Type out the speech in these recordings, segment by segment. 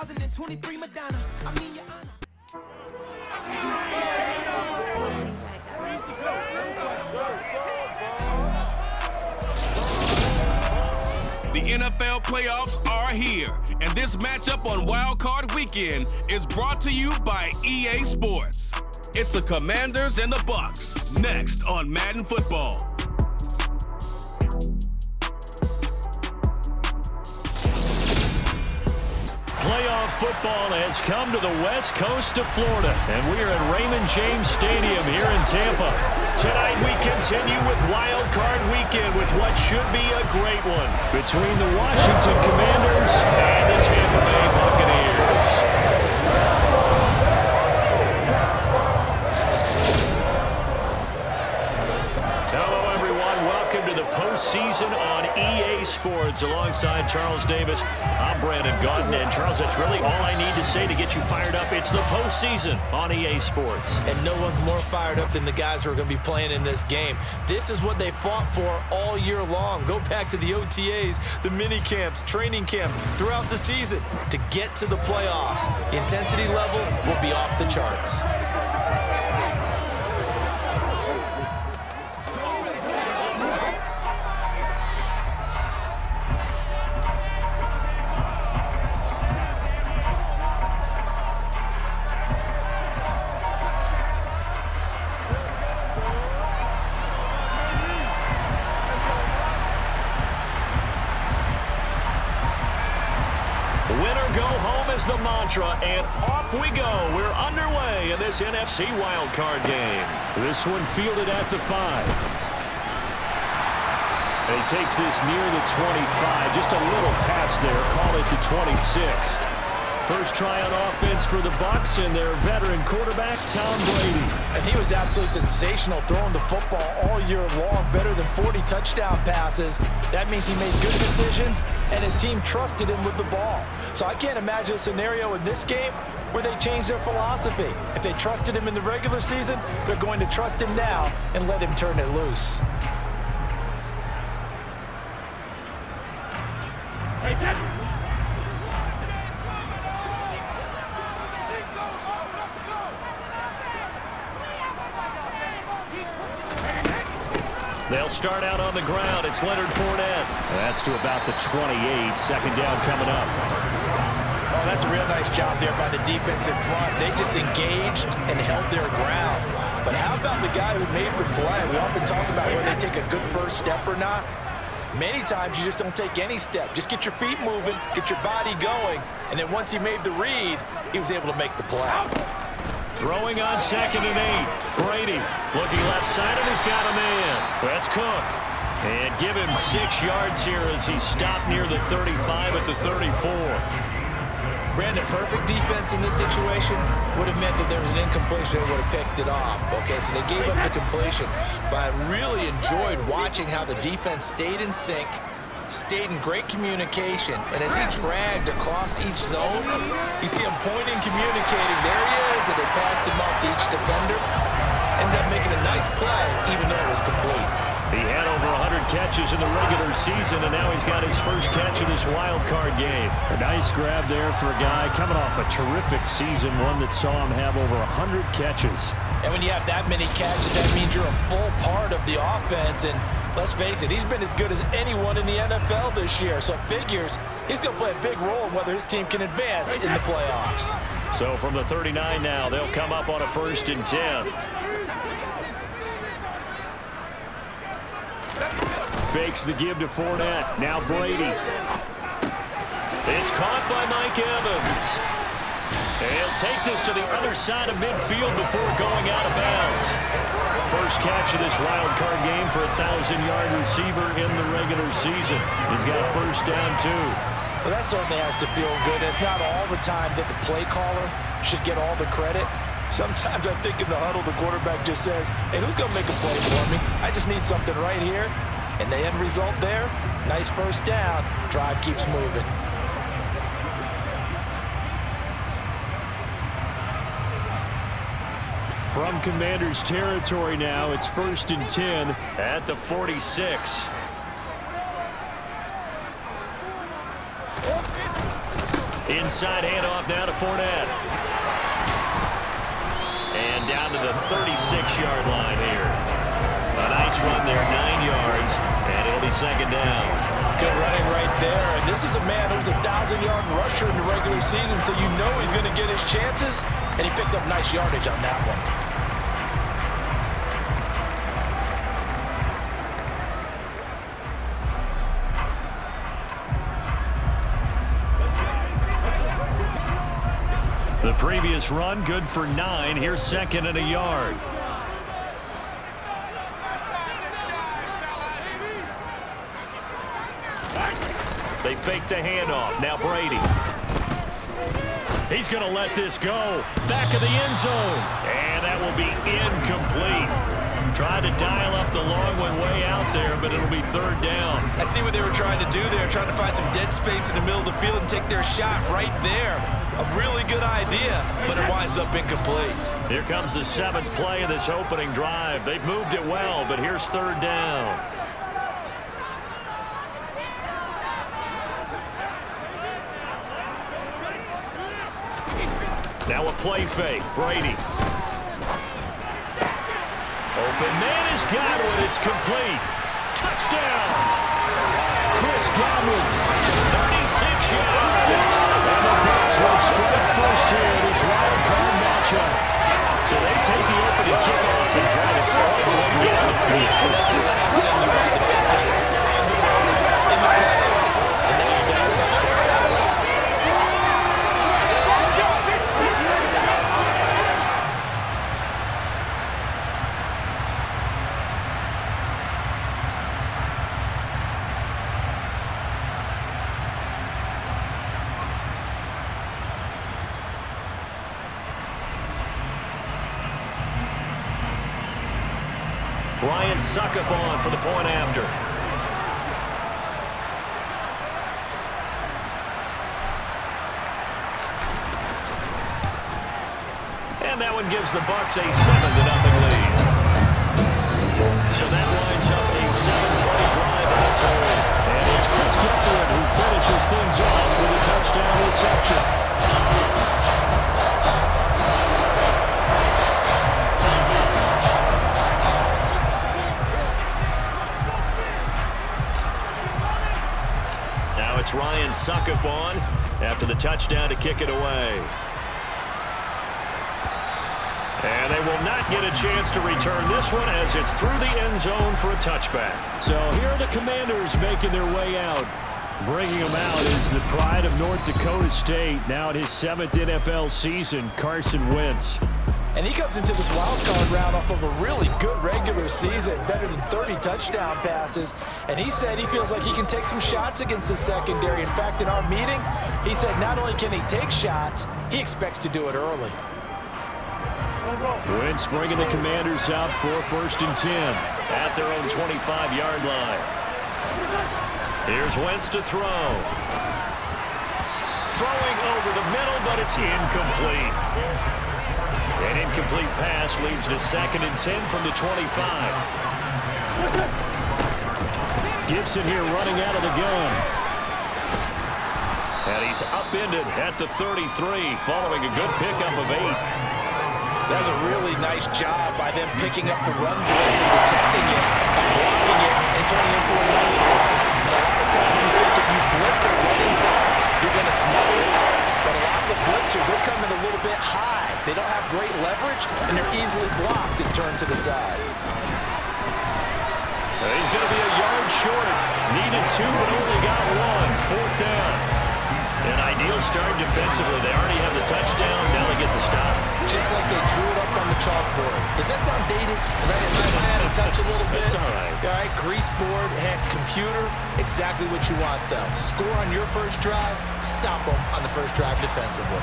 2023 Madonna. I mean, your honor. The NFL playoffs are here, and this matchup on Wild Card Weekend is brought to you by EA Sports. It's the Commanders and the Bucs, next on Madden Football. Playoff football has come to the west coast of Florida, and we are at Raymond James Stadium here in Tampa. Tonight we continue with Wild Card Weekend with what should be a great one between the Washington Commanders and the Tampa Bay Buccaneers. Hello, everyone. Welcome to the postseason on EA Sports. Alongside Charles Davis, I'm Brandon Gaudin. And Charles, that's really all I need to say to get you fired up. It's the postseason on EA Sports. And no one's more fired up than the guys who are going to be playing in this game. This is what they fought for all year long. Go back to the OTAs, the mini camps, training camp, throughout the season to get to the playoffs. The intensity level will be off the charts. Winner go home is the mantra, and off we go. We're underway in this NFC wildcard game. This one fielded at the 5. He takes this near the 25. Just a little pass there. Call it the 26. First try on offense for the Bucs and their veteran quarterback, Tom Brady. And he was absolutely sensational throwing the football all year long, better than 40 touchdown passes. That means he made good decisions, and his team trusted him with the ball. So I can't imagine a scenario in this game where they change their philosophy. If they trusted him in the regular season, they're going to trust him now and let him turn it loose. Hey, They'll start out on the ground. It's Leonard Fournette. That's to about the 28. Second down coming up. Oh, that's a real nice job there by the defense in front. They just engaged and held their ground. But how about the guy who made the play? We often talk about whether they take a good first step or not. Many times you just don't take any step. Just get your feet moving, get your body going, and then once he made the read, he was able to make the play. Throwing on 2nd and 8. Brady looking left side, and he's got a man. That's Cook. And give him 6 yards here as he stopped near the 35 at the 34. Brandon, perfect defense in this situation would have meant that there was an incompletion. They would have picked it off. Okay, so they gave up the completion. But I really enjoyed watching how the defense stayed in sync, stayed in great communication, and as he dragged across each zone, you see him pointing, communicating. There he is, and they passed him off to each defender. Ended up making a nice play, even though it was complete. He had over 100 catches in the regular season, and now he's got his first catch of this wild card game. A nice grab there for a guy coming off a terrific season, one that saw him have over 100 catches. And when you have that many catches, that means you're a full part of the offense. And let's face it, he's been as good as anyone in the NFL this year. So it figures he's going to play a big role in whether his team can advance in the playoffs. So from the 39 now, they'll come up on a 1st and 10. Fakes the give to Fournette. Now Brady. It's caught by Mike Evans. He'll take this to the other side of midfield before going out of bounds. First catch of this wild card game for a 1,000-yard receiver in the regular season. He's got a first down, too. Well, that certainly has to feel good. It's not all the time that the play caller should get all the credit. Sometimes I think in the huddle, the quarterback just says, hey, who's going to make a play for me? I just need something right here. And the end result there, nice first down. Drive keeps moving. From Commanders territory now, it's 1st and 10 at the 46. Inside handoff now to Fournette. And down to the 36-yard line here. A nice run there, 9 yards, and it'll be second down. Good running right there. And this is a man who was a 1,000-yard rusher in the regular season, so you know he's going to get his chances, and he picks up nice yardage on that one. The previous run, good for 9. Here's second and a yard. They fake the handoff. Now Brady. He's going to let this go. Back of the end zone. And that will be incomplete. Tried to dial up the long one way out there, but it'll be third down. I see what they were trying to do there, trying to find some dead space in the middle of the field and take their shot right there. A really good idea, but it winds up incomplete. Here comes the 7th play of this opening drive. They've moved it well, but here's third down. Now a play fake. Brady. Open man is Godwin. It's complete. Touchdown. Chris Godwin. 36 yards. And the Bucs will strike first here in this wild card matchup. So they take the opening kickoff and drive it all the way down the field. And that's the last thing you want to get to. On the road, in the playoffs, and now you're down a touchdown. Ryan Suckup on for the point after. And that one gives the Bucs a 7-0 lead. So that lines up a 7-play drive all told. And it's Chris Godwin who finishes things off with a touchdown reception. It's Ryan Suckup on after the touchdown to kick it away. And they will not get a chance to return this one as it's through the end zone for a touchback. So here are the Commanders making their way out. Bringing them out is the pride of North Dakota State. Now in his 7th NFL season, Carson Wentz. And he comes into this wild card round off of a really good regular season, better than 30 touchdown passes. And he said he feels like he can take some shots against the secondary. In fact, in our meeting, he said not only can he take shots, he expects to do it early. Wentz bringing the Commanders out for 1st and 10 at their own 25-yard line. Here's Wentz to throw. Throwing over the middle, but it's incomplete. An incomplete pass leads to 2nd and 10 from the 25. Gibson here running out of the gun. And he's upended at the 33 following a good pickup of 8. That was a really nice job by them picking up the run blitz and detecting it and blocking it and turning it into a nice run. And a lot of times you think if you blitz a running block, you're going to smother it. But a lot of the blitzers, they come in a little bit high. They don't have great leverage, and they're easily blocked and turned to the side. He's going to be a yard short. Needed 2 but only got 1. 4th down. An ideal start defensively. They already have the touchdown. Now they get the stop. Just like they drew it up on the chalkboard. Does that sound dated? Right in my head and touch a little bit? That's all right. All right, grease board, heck, computer, exactly what you want, though. Score on your first drive, stop them on the first drive defensively.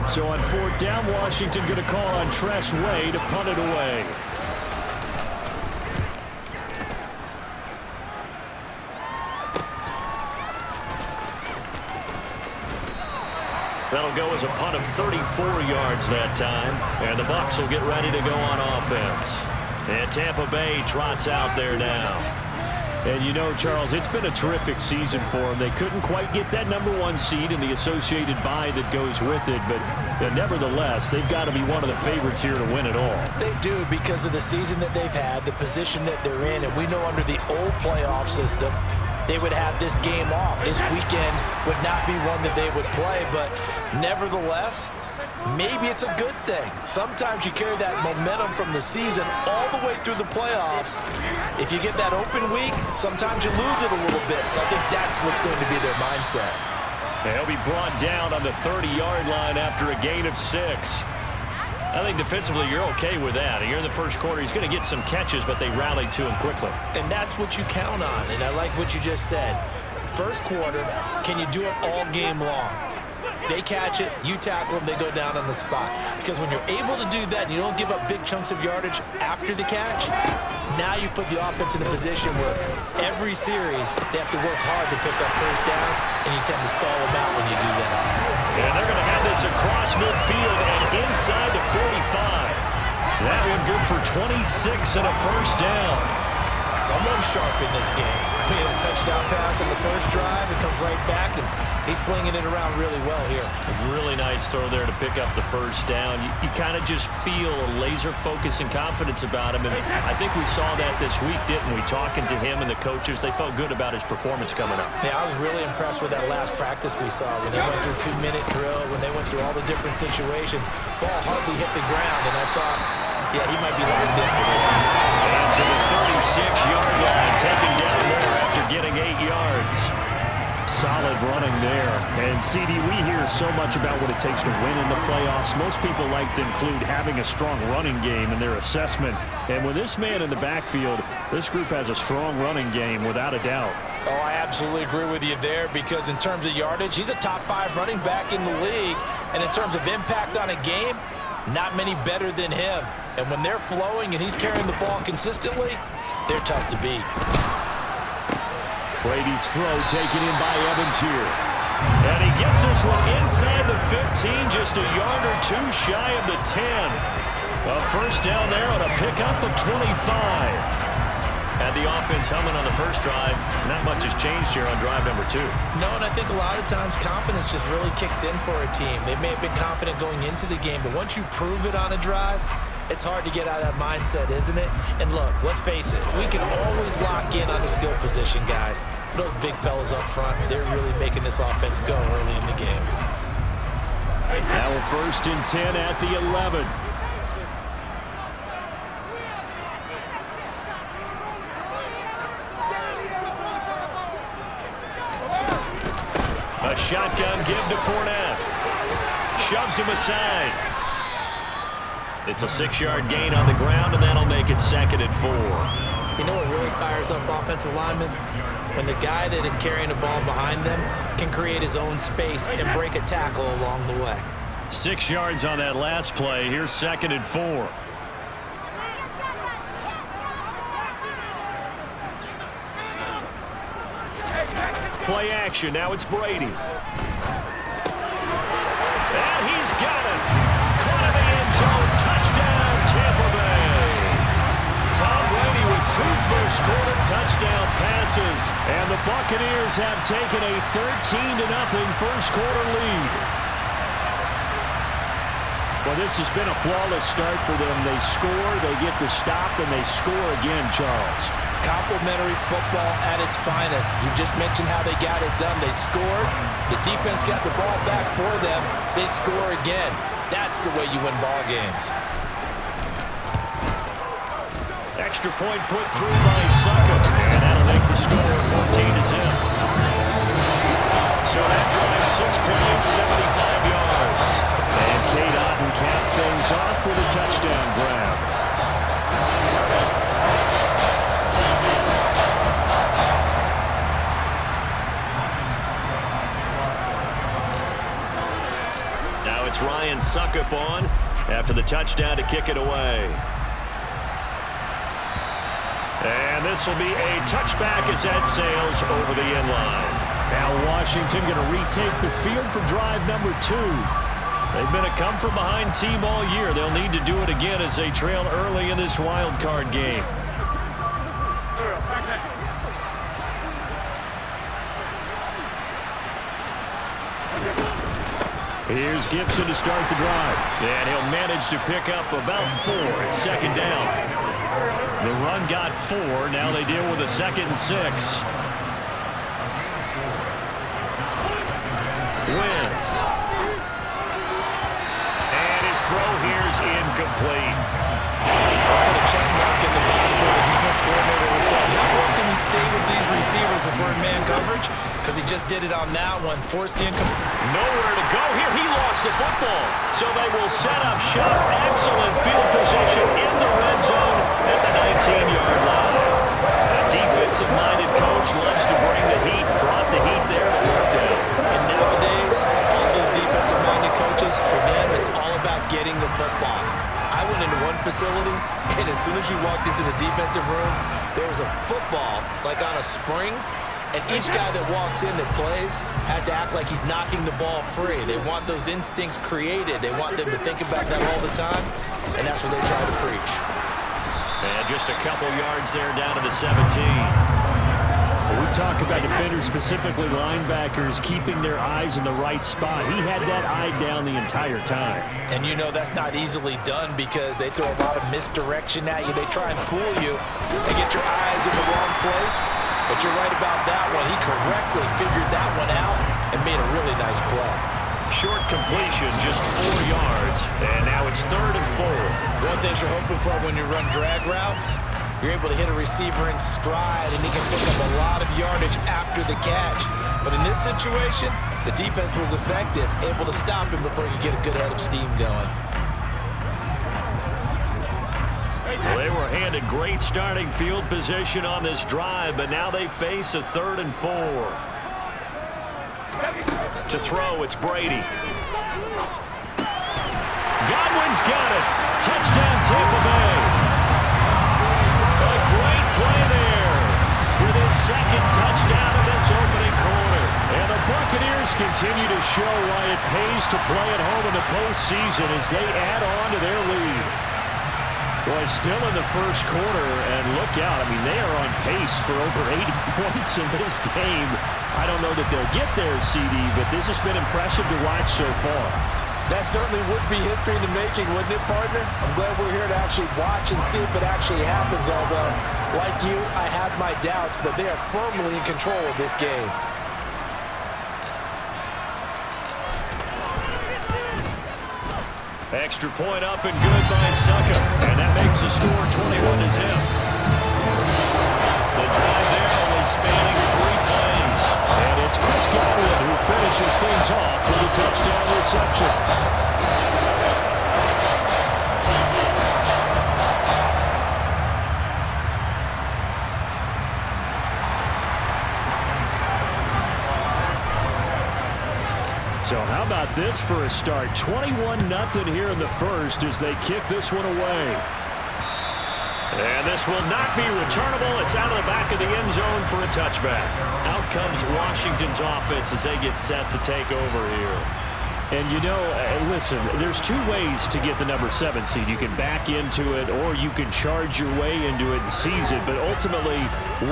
So on 4th down, Washington going to call on Tress Way to punt it away. That'll go as a punt of 34 yards that time. And the Bucs will get ready to go on offense. And Tampa Bay trots out there now. And you know, Charles, it's been a terrific season for them. They couldn't quite get that #1 seed and the associated bye that goes with it, but nevertheless, they've got to be one of the favorites here to win it all. They do, because of the season that they've had, the position that they're in, and we know under the old playoff system, they would have this game off. This weekend would not be one that they would play, but nevertheless, maybe it's a good thing. Sometimes you carry that momentum from the season all the way through the playoffs. If you get that open week, sometimes you lose it a little bit. So I think that's what's going to be their mindset. He'll be brought down on the 30-yard line after a gain of 6. I think defensively you're okay with that. Here in the first quarter, he's going to get some catches, but they rallied to him quickly. And that's what you count on, and I like what you just said. First quarter, can you do it all game long? They catch it, you tackle them, they go down on the spot. Because when you're able to do that and you don't give up big chunks of yardage after the catch, now you put the offense in a position where every series they have to work hard to pick up first downs, and you tend to stall them out when you do that. And they're going to have this across midfield and inside the 45. That one good for 26 and a first down. Someone's sharp in this game. We had a touchdown pass on the first drive. It comes right back, and he's flinging it around really well here. A really nice throw there to pick up the first down. You kind of just feel a laser focus and confidence about him, and I think we saw that this week, didn't we? Talking to him and the coaches, they felt good about his performance coming up. Yeah, I was really impressed with that last practice we saw when they went through 2-minute drill, when they went through all the different situations. Ball hardly hit the ground, and I thought, yeah, he might be locked in for this one. And to the 36-yard line, taken down there after getting 8 yards. Solid running there. And, CD, we hear so much about what it takes to win in the playoffs. Most people like to include having a strong running game in their assessment. And with this man in the backfield, this group has a strong running game without a doubt. Oh, I absolutely agree with you there, because in terms of yardage, he's a top 5 running back in the league. And in terms of impact on a game, not many better than him. And when they're flowing and he's carrying the ball consistently, they're tough to beat. Brady's throw taken in by Evans here. And he gets this one inside the 15, just a yard or two shy of the 10. A first down there on a pickup of 25. Had the offense humming on the first drive. Not much has changed here on drive number 2. No, and I think a lot of times confidence just really kicks in for a team. They may have been confident going into the game, but once you prove it on a drive, it's hard to get out of that mindset, isn't it? And look, let's face it, we can always lock in on the skill position, guys. Those big fellas up front, they're really making this offense go early in the game. Now a 1st and 10 at the 11. A shotgun give to Fournette. Shoves him aside. It's a 6-yard gain on the ground, and that'll make it 2nd and 4. You know what really fires up offensive linemen? When the guy that is carrying the ball behind them can create his own space and break a tackle along the way. 6 yards on that last play. Here's 2nd and 4. Play action. Now it's Brady. And he's got it. Caught in the end zone. Touchdown, Tampa Bay. Tom Brady with 2 first-quarter touchdown passes. And the Buccaneers have taken a 13-0 first-quarter lead. Well, this has been a flawless start for them. They score, they get the stop, and they score again, Charles. Complimentary football at its finest. You just mentioned how they got it done. They scored. The defense got the ball back for them. They score again. That's the way you win ball games. Extra point put through by Sucker. And that'll make the score 14-0. So that drives 6 plays, 75 yards. And Kate Otten capped things off with a touchdown grab. Now it's Ryan Suckup on after the touchdown to kick it away. And this will be a touchback as that sails over the end line. Now Washington going to retake the field for drive number 2. They've been a come-from-behind team all year. They'll need to do it again as they trail early in this wild card game. Here's Gibson to start the drive. And he'll manage to pick up about 4 at second down. The run got 4. Now they deal with a 2nd and 6. Wentz. And his throw here is incomplete. I'll put a check mark in the box where the defense coordinator was saying, how well can we stay with these receivers if we're in man coverage? Because he just did it on that one, forcing nowhere to go here. He lost the football. So they will set up shop. Excellent field position in the red zone at the 19-yard line. A defensive-minded coach loves to bring the heat. Brought the heat there and it worked out. And nowadays, all those defensive-minded coaches, for them, it's all about getting the football. I went into one facility, and as soon as you walked into the defensive room, there was a football, like on a spring, and each guy that walks in that plays has to act like he's knocking the ball free. They want those instincts created. They want them to think about that all the time, and that's what they try to preach. And just a couple yards there down to the 17. We talk about defenders, specifically linebackers, keeping their eyes in the right spot. He had that eye down the entire time. And you know that's not easily done because they throw a lot of misdirection at you. They try and fool you and get your eyes in the wrong place. But you're right about that one. He correctly figured that one out and made a really nice play. Short completion, just 4 yards. And now it's 3rd and 4. One thing you're hoping for when you run drag routes, you're able to hit a receiver in stride, and he can pick up a lot of yardage after the catch. But in this situation, the defense was effective, able to stop him before he could get a good head of steam going. Well, they were handed great starting field position on this drive, but now they face a 3rd and 4. To throw, it's Brady. Godwin's got it. Touchdown, Tampa Bay. A great play there with his 2nd touchdown in this opening quarter. And the Buccaneers continue to show why it pays to play at home in the postseason as they add on to their lead. Boy, still in the first quarter, and look out. I mean, they are on pace for over 80 points in this game. I don't know that they'll get there, CD, but this has been impressive to watch so far. That certainly would be history in the making, wouldn't it, partner? I'm glad we're here to actually watch and see if it actually happens, although, like you, I have my doubts, but they are firmly in control of this game. Extra point up and good by Succa. And that makes the score 21-0. The drive there only spanning 3 plays. And it's Chris Godwin who finishes things off with a touchdown reception. So how about this for a start? 21-0 here in the first as they kick this one away. And this will not be returnable. It's out of the back of the end zone for a touchback. Out comes Washington's offense as they get set to take over here. And, you know, listen, there's 2 ways to get the number 7 seed. You can back into it or you can charge your way into it and seize it. But ultimately,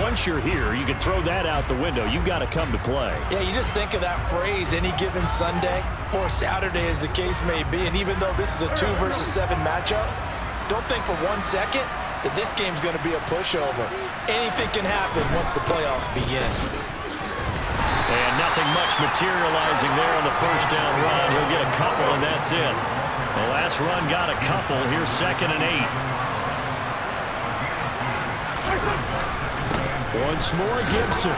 once you're here, you can throw that out the window. You've got to come to play. Yeah, you just think of that phrase, any given Sunday or Saturday as the case may be. And even though this is a 2 versus 7 matchup, don't think for 1 second that this game's going to be a pushover. Anything can happen once the playoffs begin. And nothing much materializing there on the first down run. He'll get a couple, and that's it. The last run got a couple. Here's 2nd and 8. Once more, Gibson.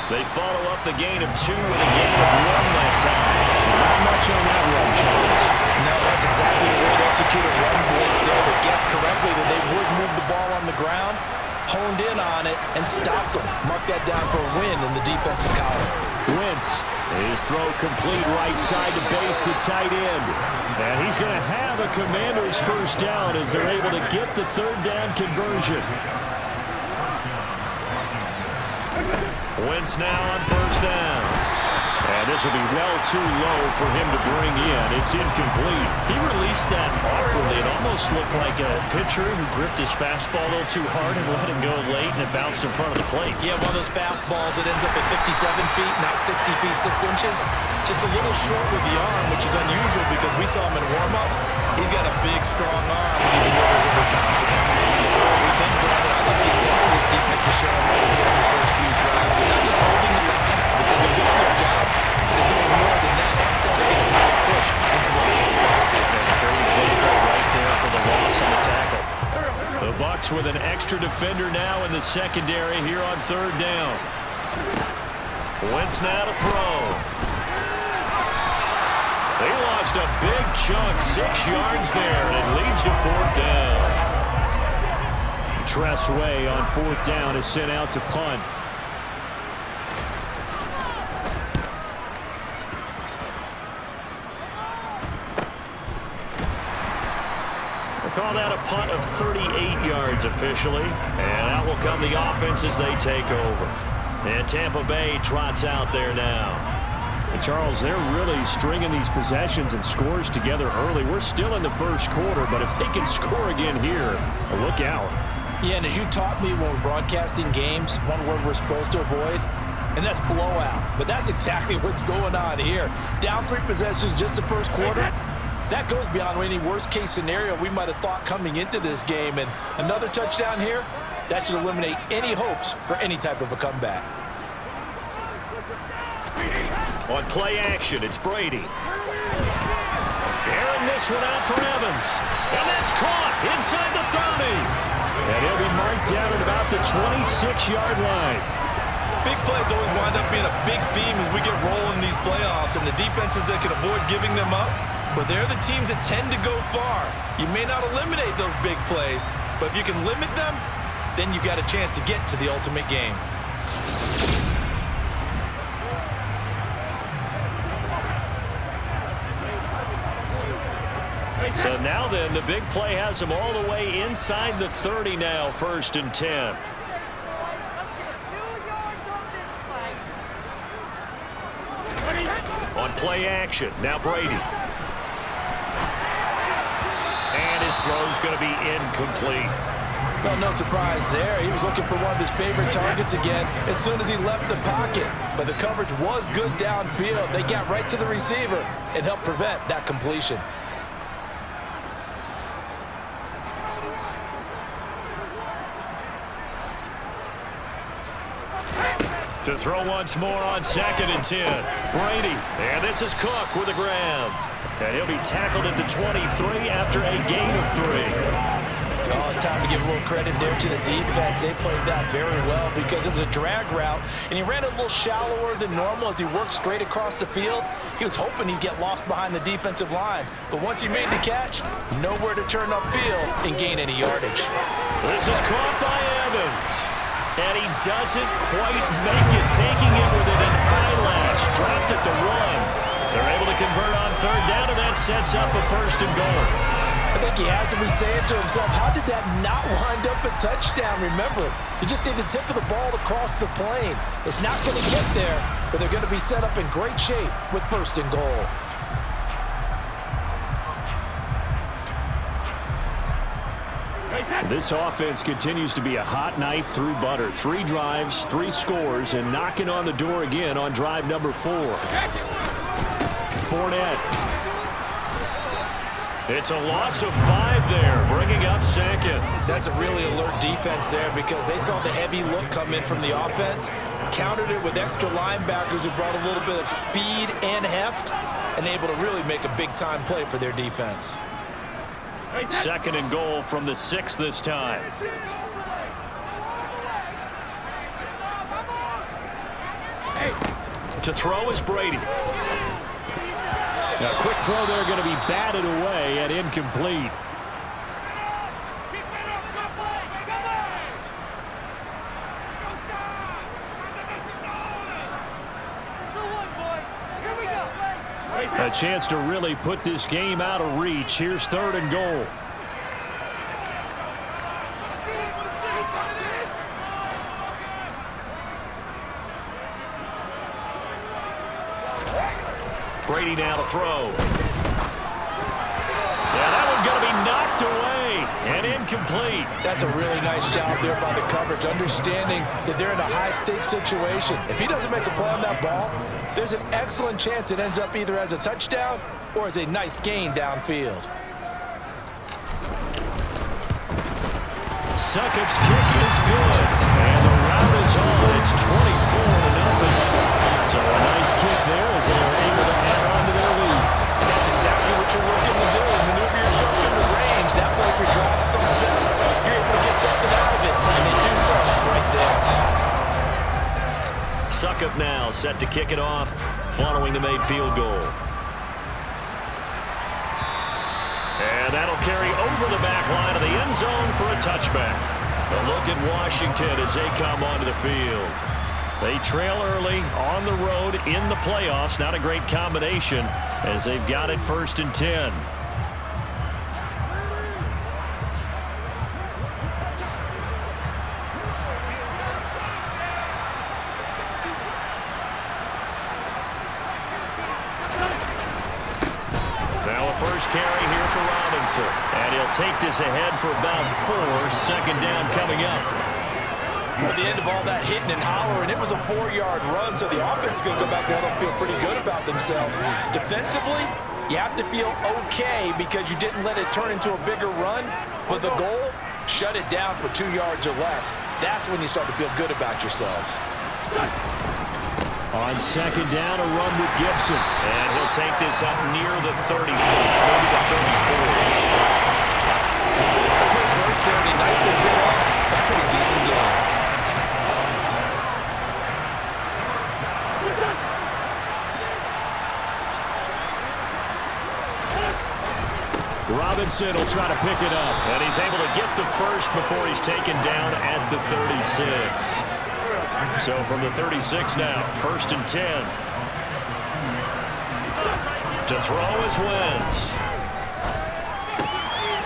They follow up the gain of 2 with a gain of 1 that time. Not much on that run, Charles. No, that's exactly the way to execute a run blitz there. They guessed correctly that they would move the ball on the ground, honed in on it, and stopped them. Mark that down for a win in the defense's column. Wentz, his throw complete right side to Bates, the tight end. And he's going to have a Commanders first down as they're able to get the 3rd down conversion. Wentz now on first down. And this will be well too low for him to bring in. It's incomplete. He released that awkwardly. It almost looked like a pitcher who gripped his fastball a little too hard and let it go late, and it bounced in front of the plate. Yeah, one of those fastballs that ends up at 57 feet, not 60 feet, 6 inches. Just a little short with the arm, which is unusual because we saw him in warm-ups. He's got a big, strong arm when he delivers it with confidence. We think, Brandon, I like the intensity this defense is showing right here in his first few drives. They're not just holding the line because they're doing their job. They're doing more than that. They're getting a nice push into the offensive backfield. And a great example right there for the loss on the tackle. The Bucs with an extra defender now in the secondary here on third down. Wentz now to throw. They lost a big chunk, 6 yards there, and it leads to fourth down. Tressway on fourth down is sent out to punt. Call that a punt of 38 yards officially. And out will come the offense as they take over. And Tampa Bay trots out there now. And Charles, they're really stringing these possessions and scores together early. We're still in the first quarter, but if they can score again here, look out. Yeah, and as you taught me when we're broadcasting games, one word we're supposed to avoid, and that's blowout. But that's exactly what's going on here. Down 3 possessions just the first quarter. That goes beyond any worst-case scenario we might have thought coming into this game. And another touchdown here, that should eliminate any hopes for any type of a comeback. On play action, it's Brady. Airing this one out for Evans. And that's caught inside the 30. And he'll be marked down at about the 26-yard line. Big plays always wind up being a big theme as we get rolling these playoffs. And the defenses that can avoid giving them up, but they're the teams that tend to go far. You may not eliminate those big plays, but if you can limit them, then you got a chance to get to the ultimate game. So now then, the big play has them all the way inside the 30 now, 1st and 10. On play action, now Brady. And his throw's going to be incomplete. Well, no surprise there. He was looking for one of his favorite targets again as soon as he left the pocket. But the coverage was good downfield. They got right to the receiver and helped prevent that completion. To throw once more on 2nd and 10. Brady. And this is Cook with a grab. And he'll be tackled at the 23 after a gain of 3. Oh, it's time to give a little credit there to the defense. They played that very well because it was a drag route, and he ran it a little shallower than normal as he worked straight across the field. He was hoping he'd get lost behind the defensive line, but once he made the catch, nowhere to turn upfield and gain any yardage. This is caught by Evans. And he doesn't quite make it, taking it within an eyelash. Dropped at the 1. They're able to convert on 3rd down, and that sets up a 1st and goal. I think he has to be saying to himself, how did that not wind up a touchdown? Remember, you just need the tip of the ball to cross the plane. It's not going to get there, but they're going to be set up in great shape with 1st and goal. This offense continues to be a hot knife through butter. 3 drives, 3 scores, and knocking on the door again on drive number 4. Fournette. It's a loss of 5 there, bringing up 2nd. That's a really alert defense there because they saw the heavy look come in from the offense, countered it with extra linebackers who brought a little bit of speed and heft, and able to really make a big-time play for their defense. 2nd and goal from the 6 this time. To throw is Brady. Now, quick throw there going to be batted away and incomplete. A chance to really put this game out of reach. Here's 3rd and goal. Brady now to throw. Yeah, that one going to be knocked away and incomplete. That's a really nice job there by the coverage, understanding that they're in a high-stakes situation. If he doesn't make a play on that ball, there's an excellent chance it ends up either as a touchdown or as a nice gain downfield. Succop's kick is good, and the route is on. It's 24-0. So a nice kick there as they are able to add on to their lead. That's exactly what you're looking to do. Maneuver yourself into range. That way, if your drive stalls out, you're able to get something out of it, and they do so right there. Succop now set to kick it off following the made field goal. And that'll carry over the back line of the end zone for a touchback. A look at Washington as they come onto the field. They trail early on the road in the playoffs. Not a great combination as they've got it 1st and 10. Carry here for Robinson. And he'll take this ahead for about 4. 2nd down coming up. At the end of all that hitting and hollering, it was a 4-yard run, so the offense is going to go back there and feel pretty good about themselves. Defensively, you have to feel okay because you didn't let it turn into a bigger run, but the goal, shut it down for 2 yards or less. That's when you start to feel good about yourselves. On 2nd down, a run with Gibson. And he'll take this up near the 35, maybe the 34. A quick burst there, and he nicely bit off a pretty decent game. Robinson will try to pick it up. And he's able to get the first before he's taken down at the 36. So from the 36 now, 1st and 10. To throw is Wentz.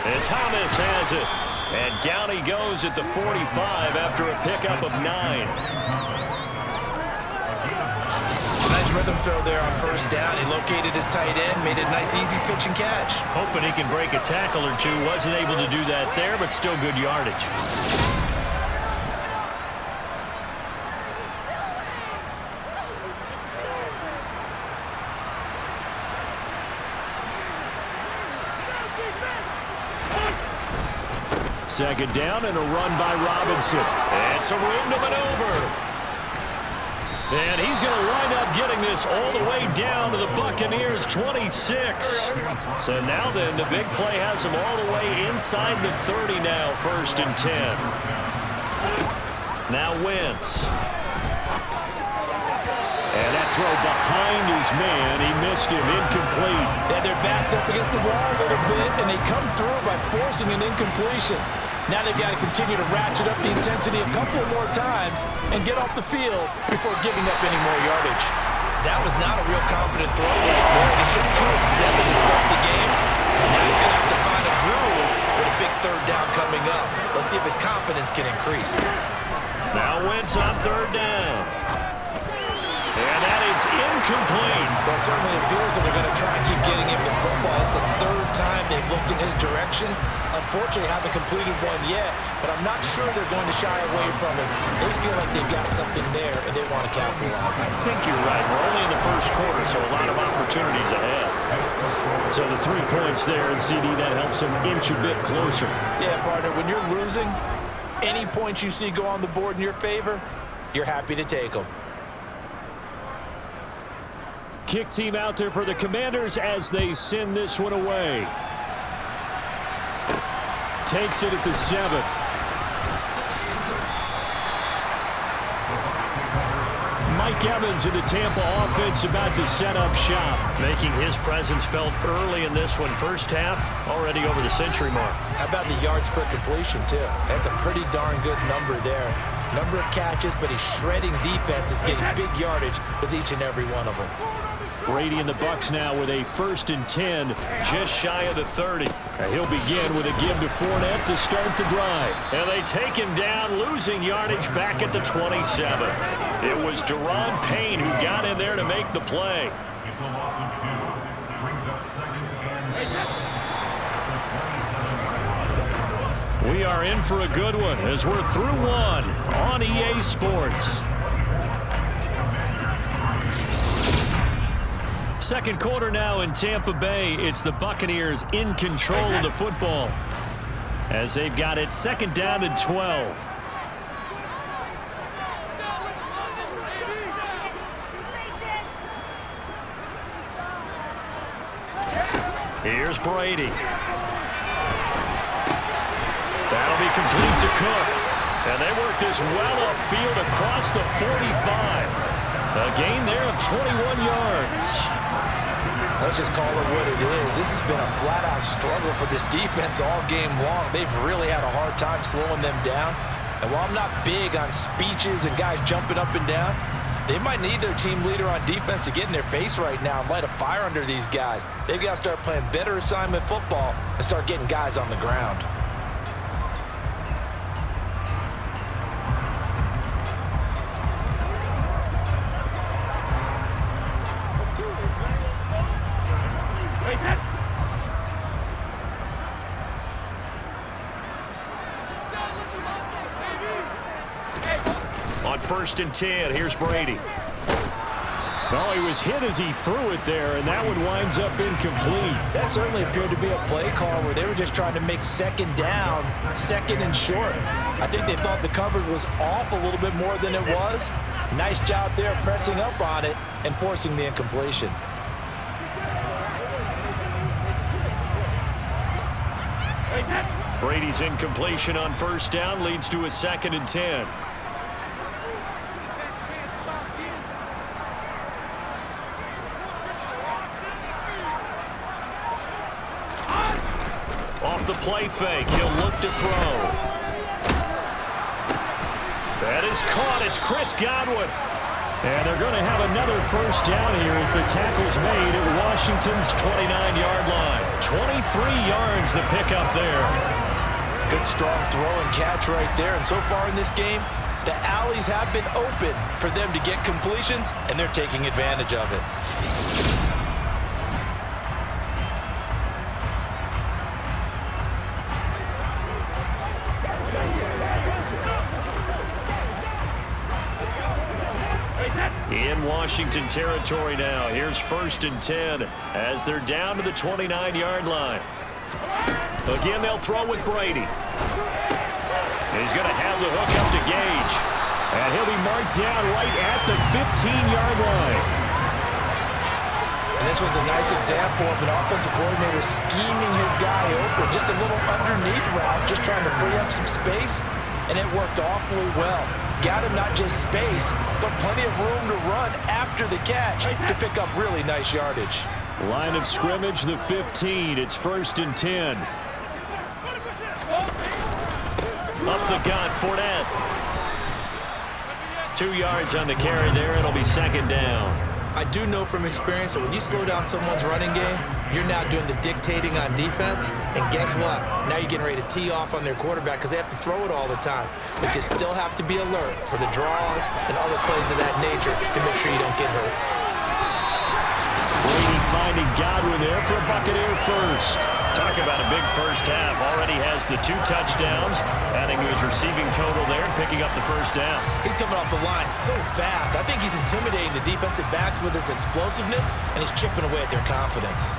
And Thomas has it. And down he goes at the 45 after a pickup of 9. Nice rhythm throw there on 1st down. He located his tight end, made it a nice easy pitch and catch. Hoping he can break a tackle or two. Wasn't able to do that there, but still good yardage. Second down and a run by Robinson. And some room to maneuver. And he's going to wind up getting this all the way down to the Buccaneers' 26. So now then, the big play has him all the way inside the 30 now, 1st and 10. Now Wentz. And that throw behind his man, he missed him, incomplete. They had their backs up against the wall a little bit, and they come through by forcing an incompletion. Now they've got to continue to ratchet up the intensity a couple more times and get off the field before giving up any more yardage. That was not a real confident throw right there. It's just 2 of 7 to start the game. Now he's going to have to find a groove with a big 3rd down coming up. Let's see if his confidence can increase. Now Wentz on 3rd down. And that is incomplete. Well, it certainly appears that they're going to try and keep getting him the football. It's the 3rd time they've looked in his direction. Unfortunately, haven't completed one yet, but I'm not sure they're going to shy away from him. They feel like they've got something there, and they want to capitalize on it. I think you're right. We're only in the 1st quarter, so a lot of opportunities ahead. So the 3 points there, and CD, that helps them inch a bit closer. Yeah, partner, when you're losing, any points you see go on the board in your favor, you're happy to take them. Kick team out there for the Commanders as they send this one away. Takes it at the 7. Mike Evans in the Tampa offense about to set up shop. Making his presence felt early in this one. 1st half, already over the century mark. How about the yards per completion, too? That's a pretty darn good number there. Number of catches, but he's shredding defenses, getting big yardage with each and every one of them. Brady and the Bucs now with a 1st and 10, just shy of the 30. He'll begin with a give to Fournette to start the drive. And they take him down, losing yardage back at the 27. It was Daron Payne who got in there to make the play. It's a loss of 2. Brings up 2nd and We are in for a good one as we're through one on EA Sports. Second quarter now in Tampa Bay. It's the Buccaneers in control of the football as they've got it 2nd down and 12. Here's Brady. That'll be complete to Cook. And they work this well upfield across the 45. A gain there of 21 yards. Let's just call it what it is. This has been a flat-out struggle for this defense all game long. They've really had a hard time slowing them down. And while I'm not big on speeches and guys jumping up and down, they might need their team leader on defense to get in their face right now and light a fire under these guys. They've got to start playing better assignment football and start getting guys on the ground. On 1st and 10, here's Brady. Oh, he was hit as he threw it there, and that one winds up incomplete. That certainly appeared to be a play call where they were just trying to make 2nd down, 2nd and short. I think they thought the coverage was off a little bit more than it was. Nice job there pressing up on it and forcing the incompletion. Brady's incompletion on 1st down leads to a 2nd and 10. Off the play fake, he'll look to throw. That is caught. It's Chris Godwin. And they're going to have another 1st down here as the tackle's made at Washington's 29-yard line. 23 yards the pickup there. Good strong throw and catch right there. And so far in this game, the alleys have been open for them to get completions, and they're taking advantage of it. In Washington territory now. Here's 1st and 10 as they're down to the 29-yard line. Again, they'll throw with Brady. He's going to have the hook up to Gage. And he'll be marked down right at the 15-yard line. And this was a nice example of an offensive coordinator scheming his guy open. Just a little underneath route, just trying to free up some space. And it worked awfully well. Got him not just space, but plenty of room to run after the catch to pick up really nice yardage. Line of scrimmage, the 15. It's 1st and 10. Up the gut, Fournette. 2 yards on the carry there. It'll be 2nd down. I do know from experience that when you slow down someone's running game, you're now doing the dictating on defense. And guess what? Now you're getting ready to tee off on their quarterback because they have to throw it all the time. But you still have to be alert for the draws and other plays of that nature to make sure you don't get hurt. Brady finding Godwin there for a Buccaneer first. Talk about a big first half. Already has the 2 touchdowns, adding to his receiving total there, picking up the 1st down. He's coming off the line so fast. I think he's intimidating the defensive backs with his explosiveness, and he's chipping away at their confidence.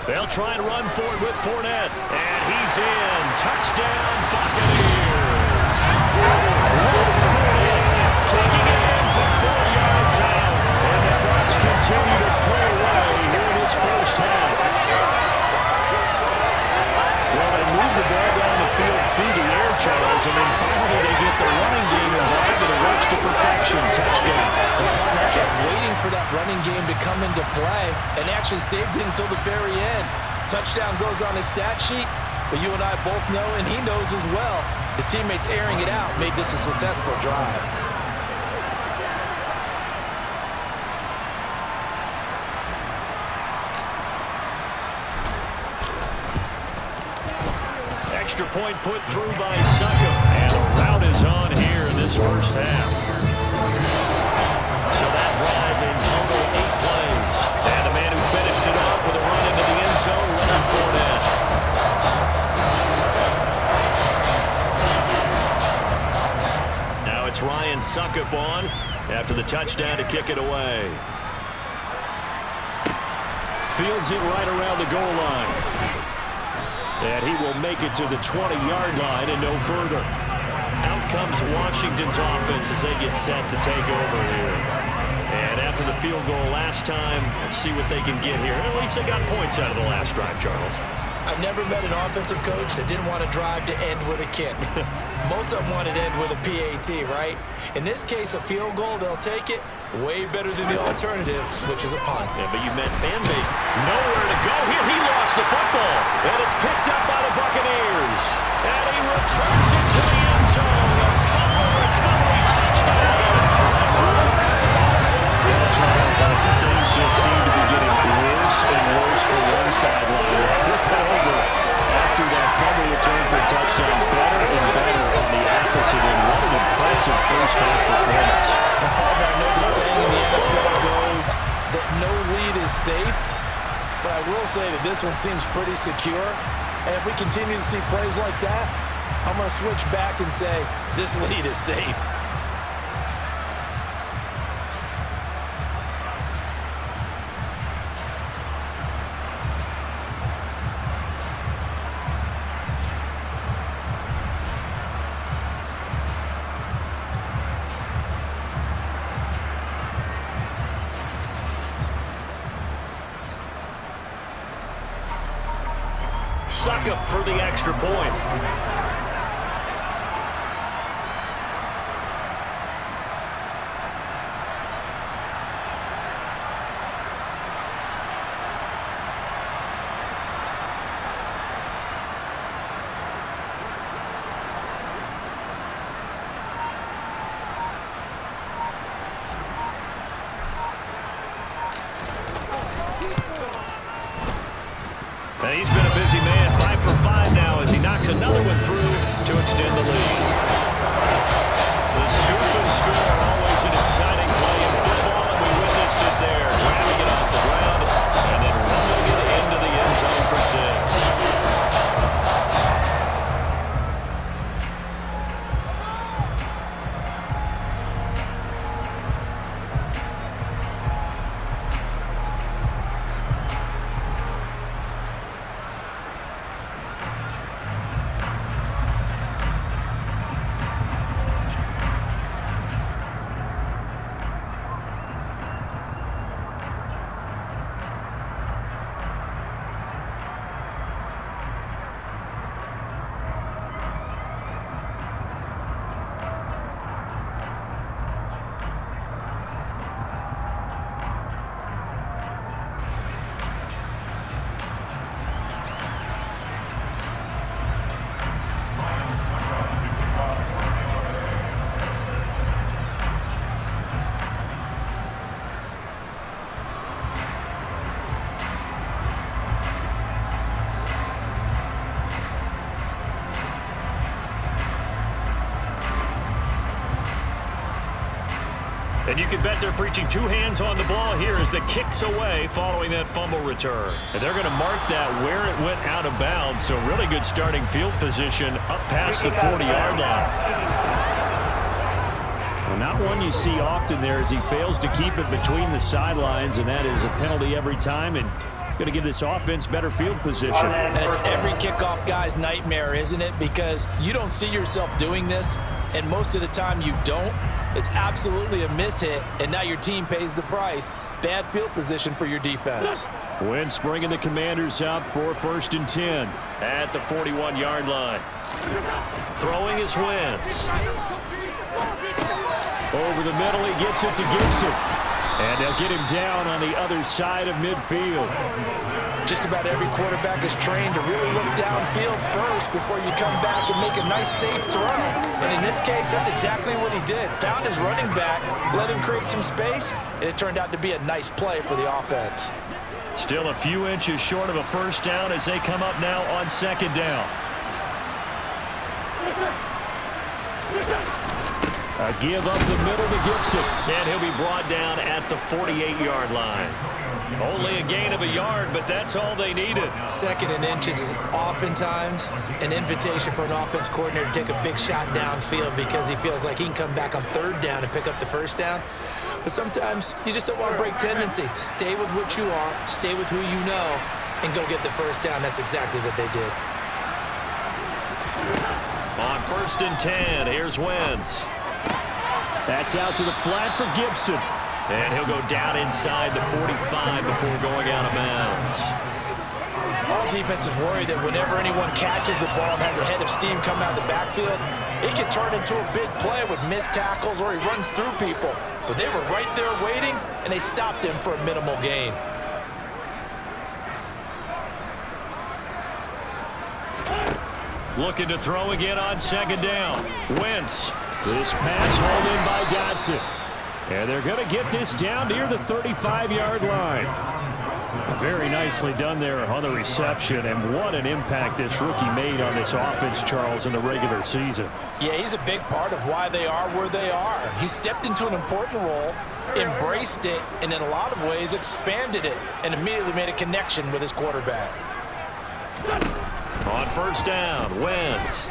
They'll try and run for it with Fournette. And he's in. Touchdown, Buccaneers. Fournette taking it in from 4 yards out. And the Bucs continue to play away here in this first half. play, and actually saved it until the very end. Touchdown goes on his stat sheet, but you and I both know, and he knows as well, his teammates airing it out made this a successful drive. Extra point put through by Suckup, and the route is on here in this first half. So that drive in total 8 plays. And the man who finished it off with a run into the end zone, Leonard Fournette. Now it's Ryan Suckup on after the touchdown to kick it away. Fields it right around the goal line. And he will make it to the 20-yard line and no further. Out comes Washington's offense as they get set to take over here. And after the field goal last time, let's see what they can get here. At least they got points out of the last drive, Charles. I've never met an offensive coach that didn't want to drive to end with a kick. Most of them want it to end with a PAT, right? In this case, a field goal, they'll take it. Way better than the alternative, which is a punt. Yeah, but you meant fan base. Nowhere to go here. He lost the football. And it's picked up by the Buccaneers. And he returns it to the end zone. A fumble recovery touchdown. Charles, things just seem to be getting worse and worse for one sideline. We'll flip it over after that fumble return for a touchdown. Better and better on the opposite end. What an impressive first-half performance. I know the saying in the NFL goes that no lead is safe, but I will say that this one seems pretty secure. And if we continue to see plays like that, I'm going to switch back and say this lead is safe. Suckup for the extra point. And he's been a busy man, 5 for 5 now as he knocks another one through to extend the lead. The scoop and score, always an exciting play in football, and we witnessed it there. Grabbing it off the ground and then rumbling it into the end zone for 6. And you can bet they're preaching 2 hands on the ball here as the kick's away following that fumble return. And they're going to mark that where it went out of bounds, so really good starting field position up past the 40-yard line. Well, not one you see often there as he fails to keep it between the sidelines, and that is a penalty every time, and going to give this offense better field position. And it's every kickoff guy's nightmare, isn't it? Because you don't see yourself doing this, and most of the time you don't. It's absolutely a mishit, and now your team pays the price. Bad field position for your defense. Wentz bringing the Commanders up for 1st and 10 at the 41-yard line. Throwing is Wentz. Over the middle, he gets it to Gibson. And they'll get him down on the other side of midfield. Just about every quarterback is trained to really look downfield first before you come back and make a nice, safe throw. And in this case, that's exactly what he did. Found his running back, let him create some space, and it turned out to be a nice play for the offense. Still a few inches short of a first down as they come up now on second down. A give up the middle to Gibson. And he'll be brought down at the 48-yard line. Only a gain of a yard, but that's all they needed. 2nd and inches is oftentimes an invitation for an offense coordinator to take a big shot downfield because he feels like he can come back on 3rd down and pick up the first down. But sometimes you just don't want to break tendency. Stay with what you are, stay with who you know, and go get the first down. That's exactly what they did. On 1st and 10, here's Wentz. That's out to the flat for Gibson. And he'll go down inside the 45 before going out of bounds. All defenses worry that whenever anyone catches the ball and has a head of steam coming out of the backfield, it can turn into a big play with missed tackles or he runs through people. But they were right there waiting, and they stopped him for a minimal gain. Looking to throw again on 2nd down. Wentz. This pass hauled in by Dotson. And they're going to get this down near the 35-yard line. Very nicely done there on the reception, and what an impact this rookie made on this offense, Charles, in the regular season. Yeah, he's a big part of why they are where they are. He stepped into an important role, embraced it, and in a lot of ways expanded it, and immediately made a connection with his quarterback. On 1st down, Wentz.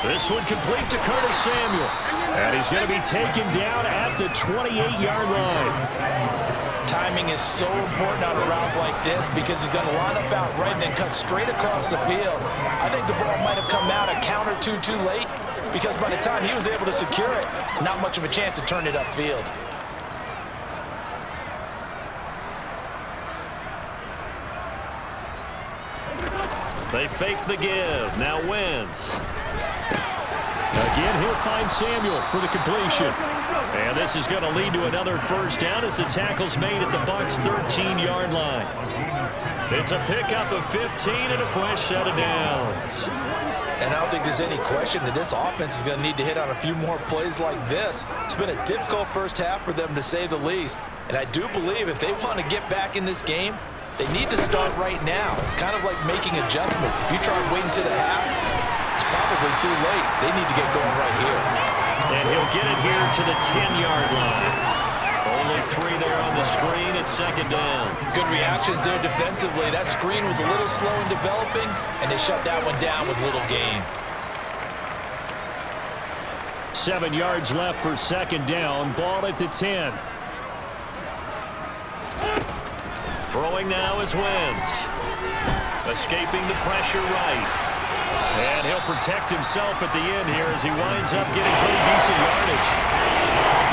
This one complete to Curtis Samuel. And he's going to be taken down at the 28-yard line. Timing is so important on a route like this because he's going to line up out right and then cut straight across the field. I think the ball might have come out a count or two too late because by the time he was able to secure it, not much of a chance to turn it upfield. They fake the give. Now Wentz. Again, he'll find Samuel for the completion. And this is going to lead to another first down as the tackle's made at the Bucs' 13-yard line. It's a pickup of 15 and a fresh set of downs. And I don't think there's any question that this offense is going to need to hit on a few more plays like this. It's been a difficult first half for them, to say the least. And I do believe if they want to get back in this game, they need to start right now. It's kind of like making adjustments. If you try waiting to the half, it's probably too late. They need to get going right here. And he'll get it here to the 10-yard line. Only 3 there on the screen at 2nd down. Good reactions there defensively. That screen was a little slow in developing, and they shut that one down with little gain. 7 yards left for 2nd down. Ball at the 10. Throwing now is Wentz. Escaping the pressure right. And he'll protect himself at the end here as he winds up getting pretty decent yardage.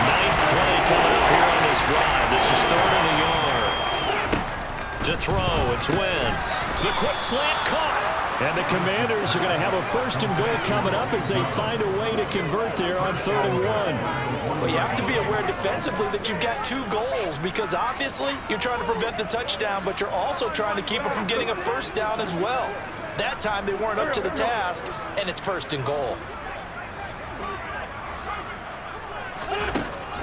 9th play coming up here on this drive. This is 3rd and a yard. To throw, it's Wentz. The quick slant caught. And the Commanders are going to have a 1st and goal coming up as they find a way to convert there on 3rd and 1. Well, you have to be aware defensively that you've got 2 goals because obviously you're trying to prevent the touchdown, but you're also trying to keep it from getting a first down as well. That time they weren't up to the task, and it's 1st and goal.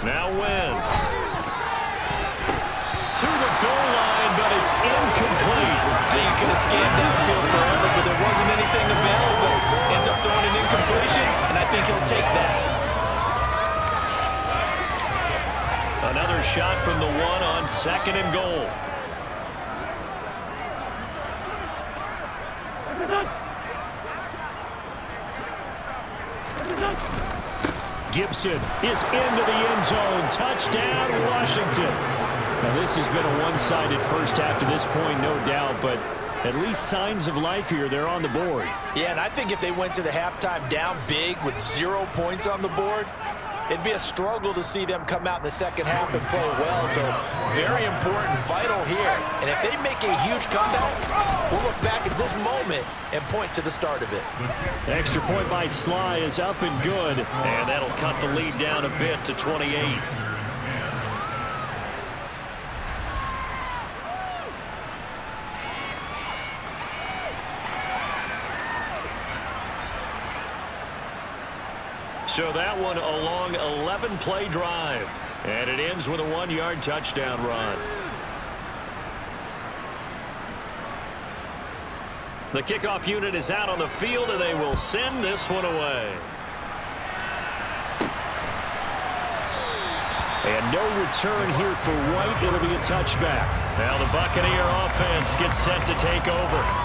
Now Wentz. To the goal line, but it's incomplete. You could have scanned downfield forever, but there wasn't anything available. Ends up throwing an incompletion, and I think he'll take that. Another shot from the 1 on 2nd and goal. Gibson is into the end zone. Touchdown, Washington. Now, this has been a one-sided first half to this point, no doubt, but at least signs of life here. They're on the board. Yeah, and I think if they went to the halftime down big with 0 points on the board, it'd be a struggle to see them come out in the second half and play well. So very important, vital here. And if they make a huge comeback, we'll look back at this moment and point to the start of it. The extra point by Sly is up and good. And that'll cut the lead down a bit to 28. So that one a long 11-play drive. And it ends with a 1-yard touchdown run. The kickoff unit is out on the field, and they will send this one away. And no return here for White. It'll be a touchback. Now the Buccaneer offense gets set to take over.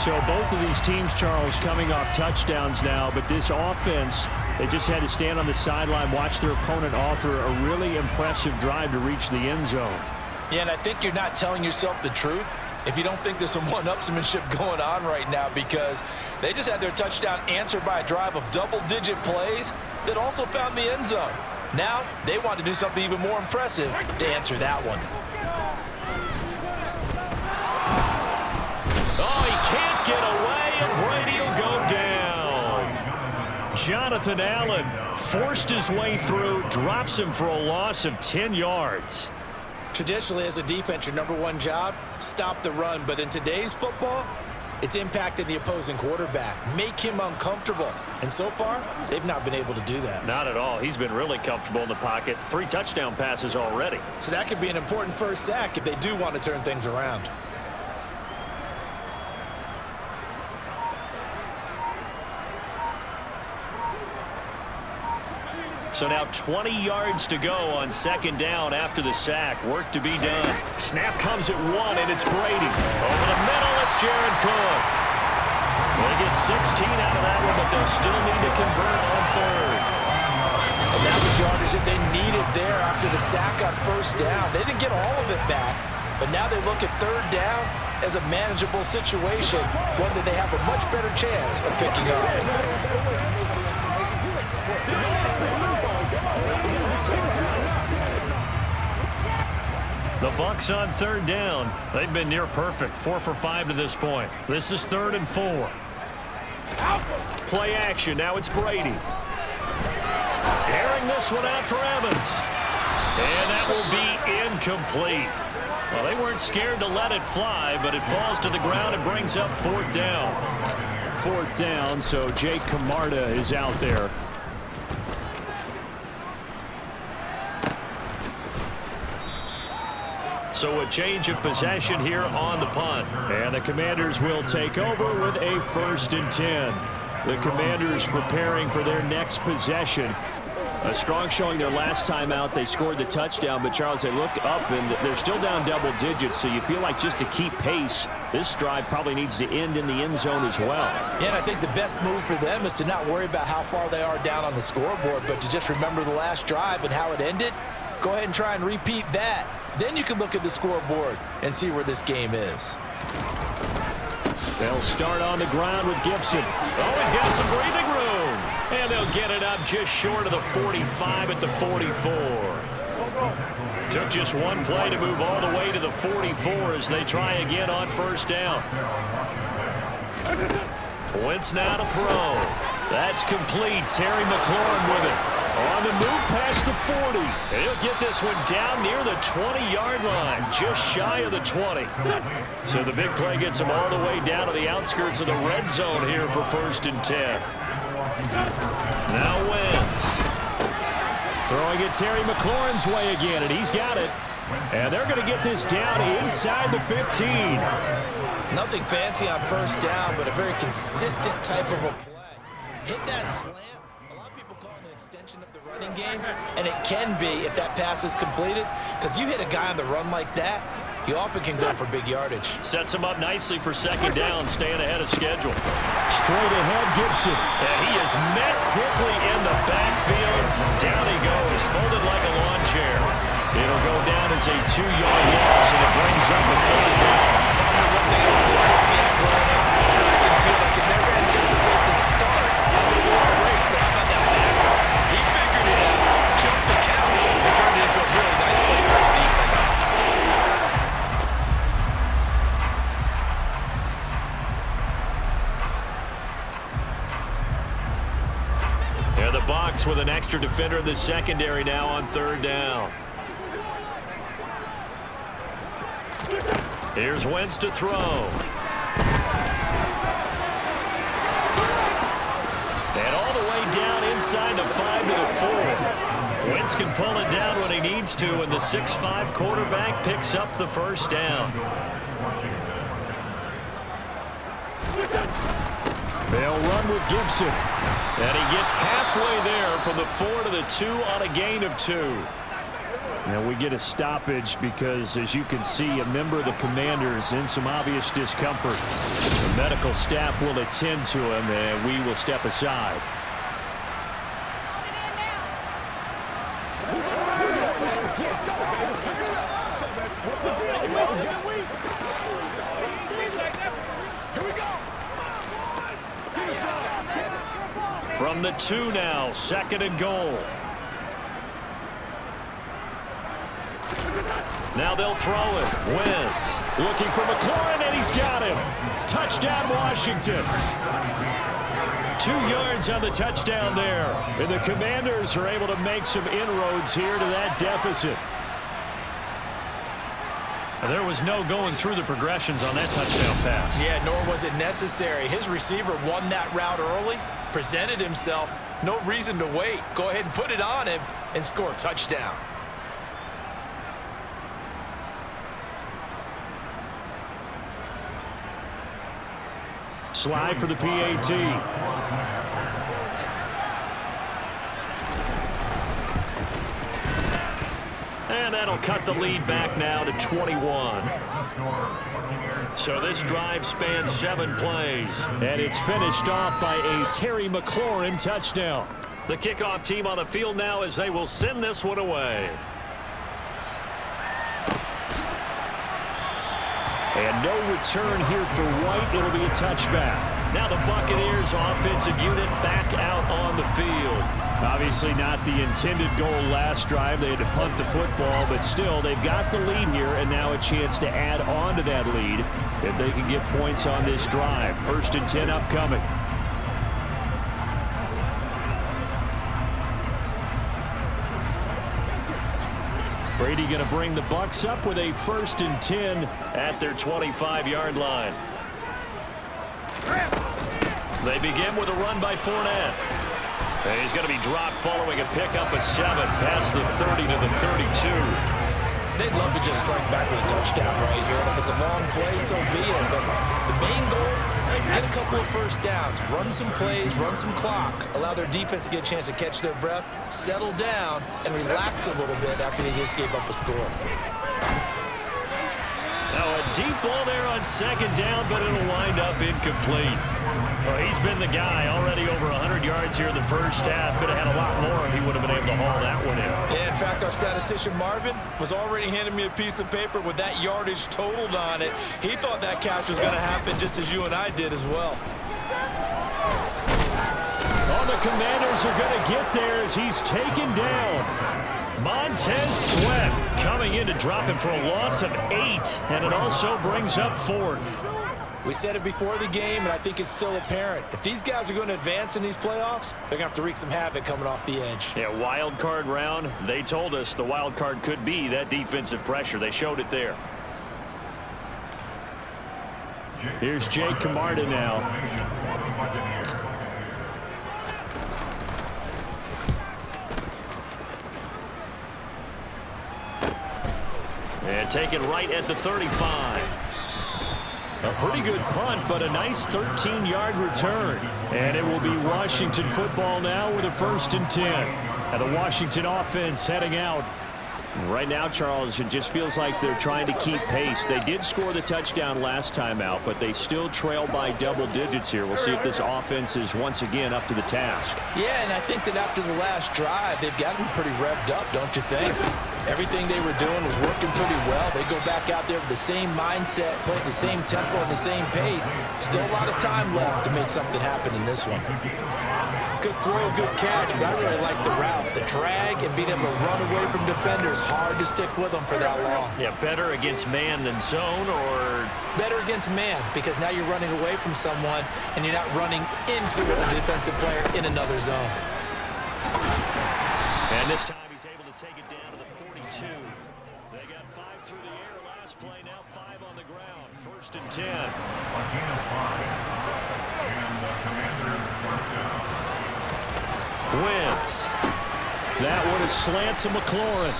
So both of these teams, Charles, coming off touchdowns now, but this offense, they just had to stand on the sideline, watch their opponent offer a really impressive drive to reach the end zone. Yeah, and I think you're not telling yourself the truth if you don't think there's some one-upsmanship going on right now, because they just had their touchdown answered by a drive of double-digit plays that also found the end zone. Now they want to do something even more impressive to answer that one. Oh, he can't get away, and Brady will go down. Jonathan Allen forced his way through, drops him for a loss of 10 yards. Traditionally, as a defense, your number one job, stop the run. But in today's football, it's impacting the opposing quarterback, make him uncomfortable. And so far, they've not been able to do that. Not at all. He's been really comfortable in the pocket. 3 touchdown passes already. So that could be an important first sack if they do want to turn things around. So now 20 yards to go on second down after the sack. Work to be done. Snap comes at 1, and it's Brady. Over the middle, it's Jared Cook. They get 16 out of that one, but they'll still need to convert on third. And that was yardage that they needed there after the sack on first down. They didn't get all of it back, but now they look at third down as a manageable situation, one that they have a much better chance of picking up. The Bucs on third down. They've been near perfect, 4 for 5 to this point. This is 3rd and 4. Play action. Now it's Brady. Airing this one out for Evans. And that will be incomplete. Well, they weren't scared to let it fly, but it falls to the ground and brings up 4th down. 4th down, so Jake Camarda is out there. So a change of possession here on the punt. And the Commanders will take over with a 1st and 10. The Commanders preparing for their next possession. A strong showing their last time out. They scored the touchdown, but Charles, they looked up and they're still down double digits, so you feel like just to keep pace, this drive probably needs to end in the end zone as well. Yeah, and I think the best move for them is to not worry about how far they are down on the scoreboard, but to just remember the last drive and how it ended. Go ahead and try and repeat that. Then you can look at the scoreboard and see where this game is. They'll start on the ground with Gibson. Always got some breathing room. And they'll get it up just short of the 45 at the 44. Took just one play to move all the way to the 44 as they try again on first down. Wentz now to throw. That's complete. Terry McLaurin with it. On the move past the 40. And he'll get this one down near the 20-yard line, just shy of the 20. So the big play gets him all the way down to the outskirts of the red zone here for 1st and 10. Now Wentz. Throwing it Terry McLaurin's way again, and he's got it. And they're going to get this down inside the 15. Nothing fancy on first down, but a very consistent type of a play. Hit that slant. Extension of the running game, and it can be if that pass is completed, because you hit a guy on the run like that, you often can go for big yardage. Sets him up nicely for second down, staying ahead of schedule. Straight ahead, Gibson. And he is met quickly in the backfield. Down he goes, folded like a lawn chair. It'll go down as a 2-yard loss, and it brings up a 3rd down. One thing I was like, growing up, track and field, I could never anticipate the start before a race, but how about that backer? He figured it out, jumped the count, and turned it into a really nice play for his defense. And the Bucs with an extra defender in the secondary now on 3rd down. Here's Wentz to throw. And all the way down inside the 5 to the 4. Wentz can pull it down when he needs to, and the 6'5" quarterback picks up the first down. They'll run with Gibson. And he gets halfway there from the 4 to the 2 on a gain of 2. And we get a stoppage because, as you can see, a member of the Commanders in some obvious discomfort. The medical staff will attend to him, and we will step aside. From the 2 now, 2nd and goal. Now they'll throw it. Wentz Looking for McLaurin, and he's got him. Touchdown, Washington. 2 yards on the touchdown there. And the Commanders are able to make some inroads here to that deficit. There was no going through the progressions on that touchdown pass. Yeah, nor was it necessary. His receiver won that route early, presented himself. No reason to wait. Go ahead and put it on him and score a touchdown. Slide for the PAT. And that'll cut the lead back now to 21. So this drive spans 7 plays. And it's finished off by a Terry McLaurin touchdown. The kickoff team on the field now as they will send this one away. And no return here for White. It'll be a touchback. Now the Buccaneers offensive unit back out on the field. Obviously not the intended goal last drive. They had to punt the football, but still they've got the lead here and now a chance to add on to that lead if they can get points on this drive. 1st and 10 upcoming. Brady going to bring the Bucs up with a 1st and 10 at their 25-yard line. They begin with a run by Fournette. And he's going to be dropped following a pickup of 7 past the 30 to the 32. They'd love to just strike back with a touchdown right here. And if it's a long play, so be it. But the main goal, get a couple of first downs, run some plays, run some clock, allow their defense to get a chance to catch their breath, settle down, and relax a little bit after they just gave up a score. Now a deep ball there on 2nd down, but it'll wind up incomplete. Well, he's been the guy already over 100 yards here in the first half. Could have had a lot more if he would have been able to haul that one in. Yeah, in fact, our statistician Marvin was already handing me a piece of paper with that yardage totaled on it. He thought that catch was going to happen just as you and I did as well. Oh, the Commanders are going to get there as he's taken down. Montez Sweat coming in to drop him for a loss of 8, and it also brings up 4th. We said it before the game, and I think it's still apparent. If these guys are going to advance in these playoffs, they're going to have to wreak some havoc coming off the edge. Yeah, wild card round. They told us the wild card could be that defensive pressure. They showed it there. Here's Jake Camarda now. And taken right at the 35. A pretty good punt, but a nice 13-yard return. And it will be Washington football now with a 1st and 10. And the Washington offense heading out. Right now, Charles, it just feels like they're trying to keep pace. They did score the touchdown last time out, but they still trail by double digits here. We'll see if this offense is once again up to the task. Yeah, and I think that after the last drive, they've got to be pretty revved up, don't you think? Everything they were doing was working pretty well. They go back out there with the same mindset, playing the same tempo and the same pace. Still a lot of time left to make something happen in this one. Good throw, good catch, but I really like the route. The drag and being able to run away from defenders, hard to stick with them for that long. Yeah, better against man than zone, or? Better against man, because now you're running away from someone and you're not running into a defensive player in another zone. And this time he's able to take it down to the 42. They got 5 through the air last play, now 5 on the ground. 1st and 10. A gain of 5. And the Commanders first down. Wentz That one is slant to McLaurin.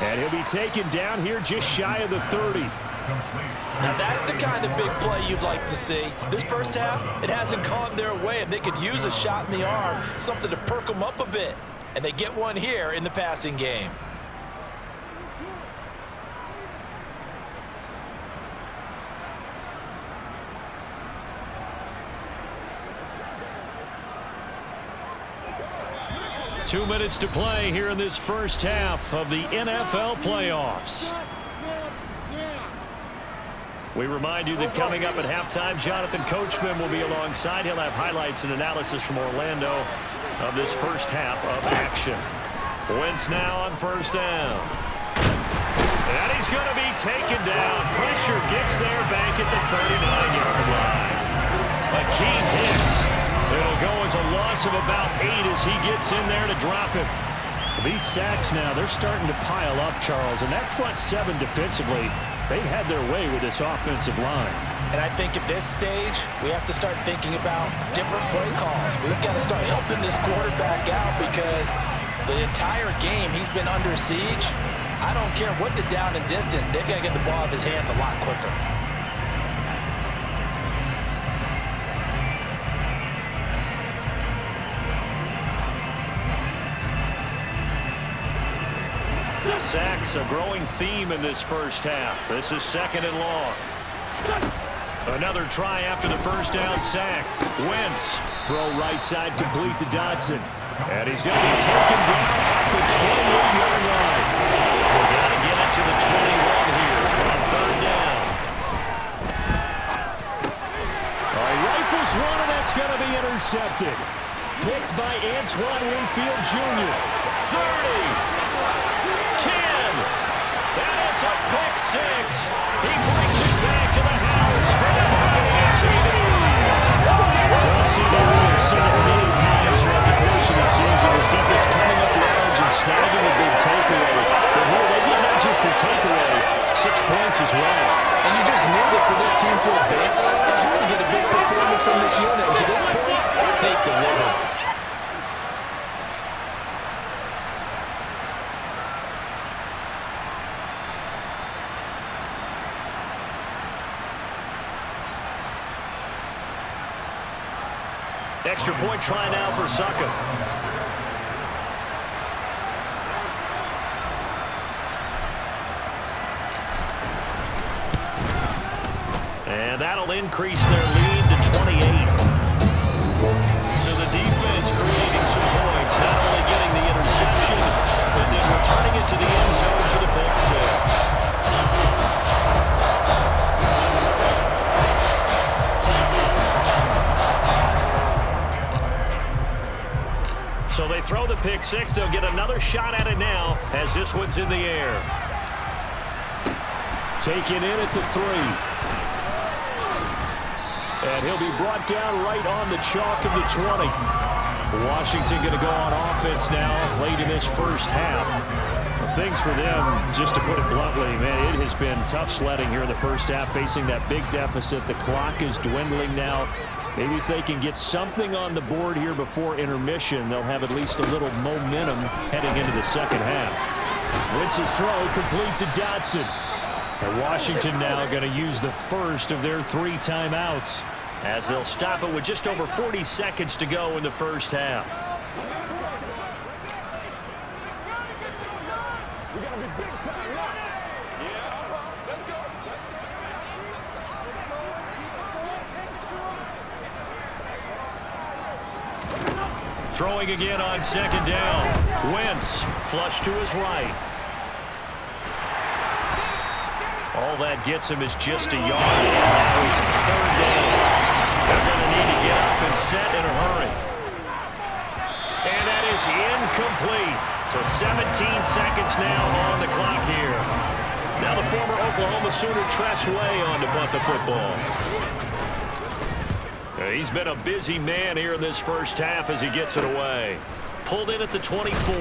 And he'll be taken down here just shy of the 30. Now that's the kind of big play you'd like to see. This first half, it hasn't gone their way, and they could use a shot in the arm, something to perk them up a bit. And they get one here in the passing game. Two minutes to play here in this first half of the NFL playoffs. We remind you that coming up at halftime, Jonathan Coachman will be alongside. He'll have highlights and analysis from Orlando of this first half of action. Wentz now on first down. And he's going to be taken down. Pressure gets there back at the 39-yard line. Akeem Hicks. It'll go as a loss of about 8 as he gets in there to drop him. These sacks now, they're starting to pile up, Charles. And that front seven defensively, they've had their way with this offensive line. And I think at this stage, we have to start thinking about different play calls. We've got to start helping this quarterback out because the entire game he's been under siege. I don't care what the down and distance, they've got to get the ball out of his hands a lot quicker. Sacks, a growing theme in this first half. This is second and long. Another try after the first down sack. Wentz, throw right side complete to Dodson. And he's going to be taken down at the 28-yard line. We're going to get it to the 21 here on third down. All right, rifles one, and that's going to be intercepted. Picked by Antoine Winfield Jr. 30. 10. And it's a pick six. He brings it back to the house for the Buccaneer TV. Well, see, we've seen it many times throughout the course of the season. This defense coming up large and snagging a big takeaway. But here they get not just the takeaway, 6 points as well. And you just knew that for this team to advance, they had to get a big performance from this unit. And to this point, they've delivered. Extra point try now for Succa. And that'll increase their lead to 28. So the defense creating some points, not only getting the interception, but then returning it to the end zone for the pick six. So they throw the pick six. They'll get another shot at it now as this one's in the air. Taken in at the 3. And he'll be brought down right on the chalk of the 20. Washington going to go on offense now late in this first half. Well, things for them, just to put it bluntly, man, it has been tough sledding here in the first half, facing that big deficit. The clock is dwindling now. Maybe if they can get something on the board here before intermission, they'll have at least a little momentum heading into the second half. Wentz's throw complete to Dodson. And Washington now going to use the first of their 3 timeouts as they'll stop it with just over 40 seconds to go in the first half. We got to be big time now. Yeah, let's go. Throwing again on second down. Wentz flush to his right. All that gets him is just a yard. And now it's a third down. They're going to need to get up and set in a hurry. And that is incomplete. So 17 seconds now on the clock here. Now the former Oklahoma Sooner Tress Way on to punt the football. He's been a busy man here in this first half as he gets it away. Pulled in at the 24.